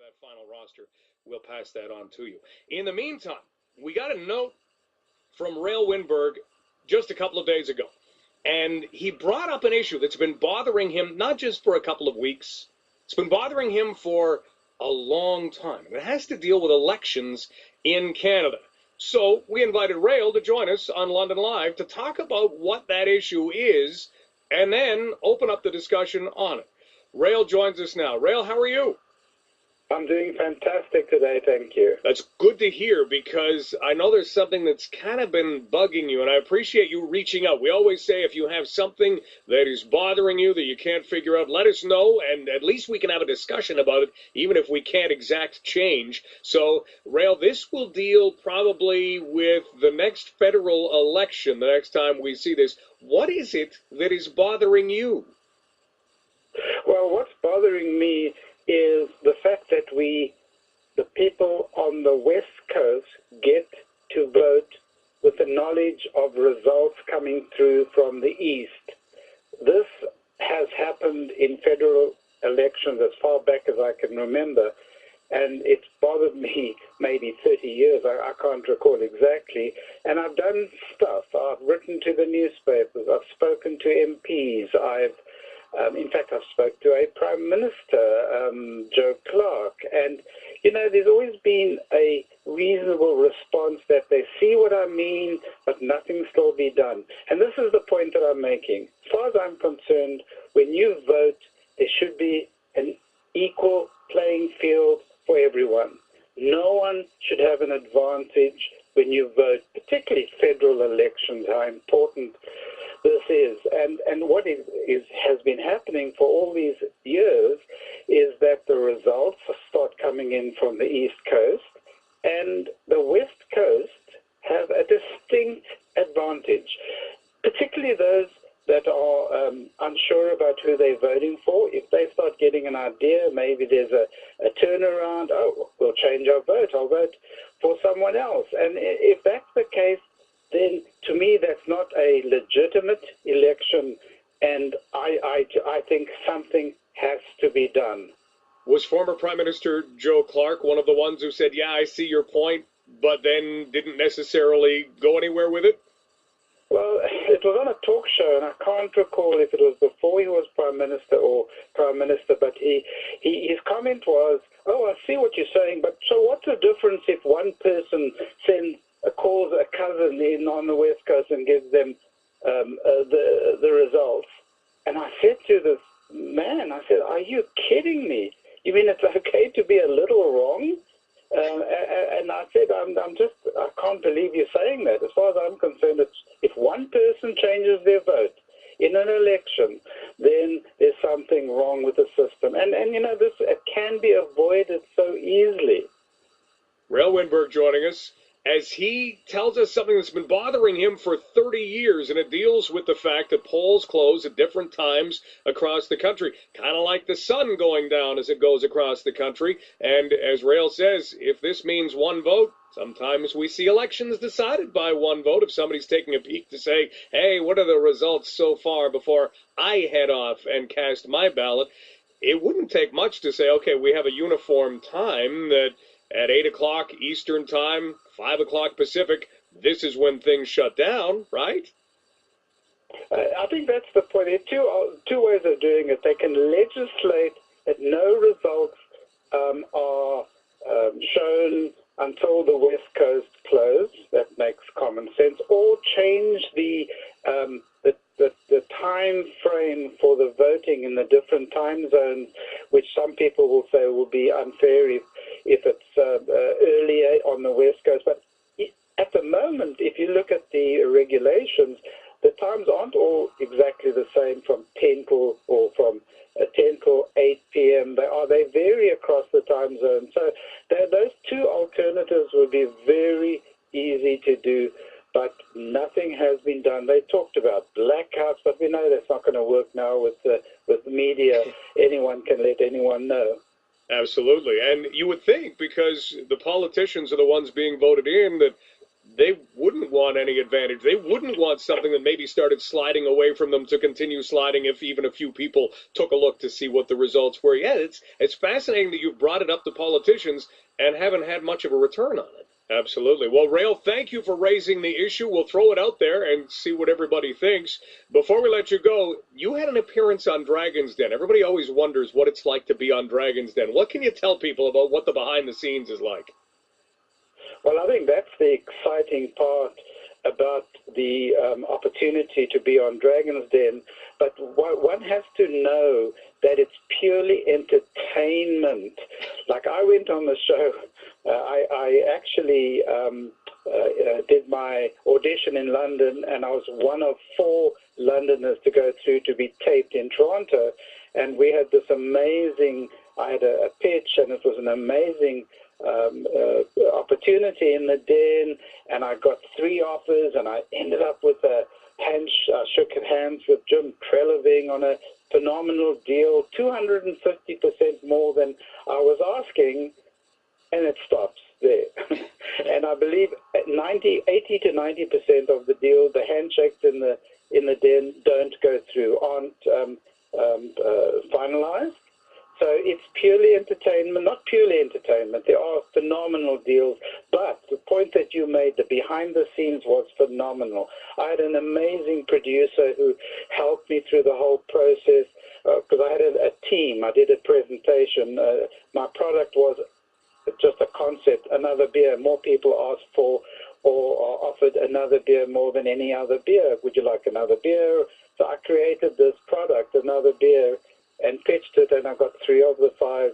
that final roster, we'll pass that on to you. In the meantime, we got a note from Rael Wienburg just a couple of days ago, and he brought up an issue that's been bothering him not just for a couple of weeks. It's been bothering him for a long time. It has to deal with elections in Canada. So we invited Rael to join us on London Live to talk about what that issue is and then open up the discussion on it. Rael joins us now. Rael, how are you? I'm doing fantastic today, thank you. That's good to hear, because I know there's something that's kind of been bugging you, and I appreciate you reaching out. We always say if you have something that is bothering you that you can't figure out, let us know, and at least we can have a discussion about it, even if we can't exact change. So, Rael, this will deal probably with the next federal election, the next time we see this. What is it that is bothering you? Well, what's bothering me is the fact that the people on the West Coast, get to vote with the knowledge of results coming through from the East. This has happened in federal elections as far back as I can remember, and it's bothered me maybe 30 years, I can't recall exactly, and I've done stuff. I've written to the newspapers, I've spoken to MPs, in fact, I've spoken to a Prime Minister, Joe Clark, and, there's always been a reasonable response that they see what I mean, but nothing's still be done. And this is the point that I'm making. As far as I'm concerned, when you vote, there should be an equal playing field for everyone. No one should have an advantage when you vote, particularly federal elections, how important this is. And what has been happening for all these years is that the results start coming in from the East Coast, and the West Coast have a distinct advantage, particularly those that are unsure about who they're voting for. If they start getting an idea, maybe there's a turnaround, we'll change our vote, I'll vote for someone else. And if that's the case, then to me that's not a legitimate election, and I think something has to be done. Was former Prime Minister Joe Clark one of the ones who said, yeah, I see your point, but then didn't necessarily go anywhere with it? Well, it was on a talk show, and I can't recall if it was before he was Prime Minister or Prime Minister, but his comment was, I see what you're saying, but so what's the difference if one person calls a cousin in on the West Coast and gives them the results? And I said to this man, I said, are you kidding me? You mean it's okay to be a little wrong? And I said, I can't believe you're saying that. As far as I'm concerned, if one person changes their vote in an election, then there's something wrong with the system. And this can be avoided so easily. Rael Wienburg joining us as he tells us something that's been bothering him for 30 years, and it deals with the fact that polls close at different times across the country, kind of like the sun going down as it goes across the country. And as Rael says, if this means one vote, sometimes we see elections decided by one vote. If somebody's taking a peek to say, hey, what are the results so far before I head off and cast my ballot, it wouldn't take much to say, okay, we have a uniform time that at 8 o'clock Eastern Time, 5 o'clock Pacific, this is when things shut down, right? I think that's the point. There are two ways of doing it. They can legislate that no results are shown until the West Coast close. That makes common sense. Or change the time frame for the voting in the different time zones, which some people will say will be unfair if it's earlier on the West Coast. But at the moment, if you look at the regulations, the times aren't all exactly the same from 10 till 8 p.m. They vary across the time zone. So those two alternatives would be very easy to do, but nothing has been done. They talked about blackouts, but we know that's not going to work now with the media. Anyone can let anyone know. Absolutely. And you would think, because the politicians are the ones being voted in, that they wouldn't want any advantage. They wouldn't want something that maybe started sliding away from them to continue sliding if even a few people took a look to see what the results were. Yeah, it's fascinating that you've brought it up to politicians and haven't had much of a return on it. Absolutely. Well, Rael, thank you for raising the issue. We'll throw it out there and see what everybody thinks. Before we let you go, you had an appearance on Dragon's Den. Everybody always wonders what it's like to be on Dragon's Den. What can you tell people about what the behind the scenes is like? Well, I think that's the exciting part about the opportunity to be on Dragon's Den. But one has to know that it's purely entertainment. Like I went on the show, I actually did my audition in London, and I was one of 4 Londoners to go through to be taped in Toronto. And we had this amazing, I had a pitch, and it was an amazing opportunity in the den, and I got 3 offers, and I ended up with I shook hands with Jim Treleving on a phenomenal deal, 250% more than I was asking, and it stops there. And I believe 80 to 90% of the deal, the handshakes in the den don't go through, aren't finalized. So it's purely entertainment, not purely entertainment. There are phenomenal deals, but the point that you made, the behind the scenes, was phenomenal. I had an amazing producer who helped me through the whole process because I had a team. I did a presentation. My product was just a concept, another beer. More people asked for or are offered another beer more than any other beer. Would you like another beer? So I created this product, another beer, and pitched it, and I got 3 of the 5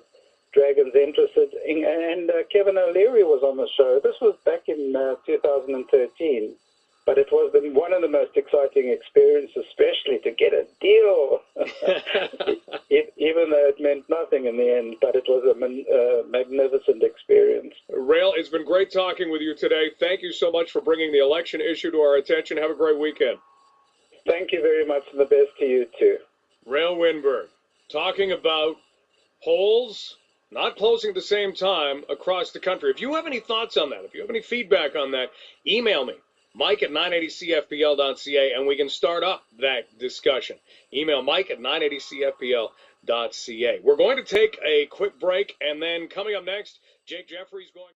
dragons interested. And Kevin O'Leary was on the show. This was back in 2013, but it was one of the most exciting experiences, especially to get a deal, even though it meant nothing in the end, but it was a magnificent experience. Rael, it's been great talking with you today. Thank you so much for bringing the election issue to our attention. Have a great weekend. Thank you very much, and the best to you, too. Rael Wienburg, talking about polls not closing at the same time across the country. If you have any thoughts on that, if you have any feedback on that, email me, Mike at 980cfpl.ca, and we can start up that discussion. Email Mike at 980cfpl.ca. We're going to take a quick break, and then coming up next, Jake Jeffrey's going